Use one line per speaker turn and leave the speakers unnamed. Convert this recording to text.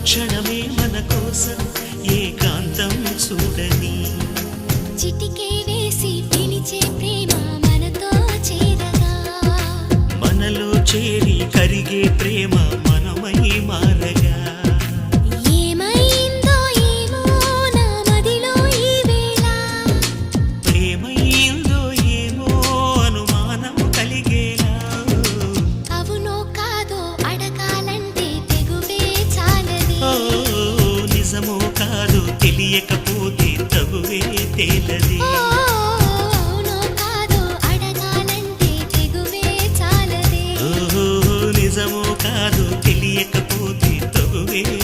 క్షణమే మన కోసం ఏకాంతం చూడని
చిటికే వేసి పిలిచే ప్రేమ మనతో చేరగా
మనలో చేరి కరిగే ప్రేమ మనమై మారగా
ఏమైందో ఏమో నా మదిలో ఈ వేళ
ప్రేమైందో ఏమో అనుమానం కలిగేలా
అవునో కాదో అడగాలంటే తెగువే చాలది
ఓ నిజమో కాదో తెలియకపోతే తగువే తేలది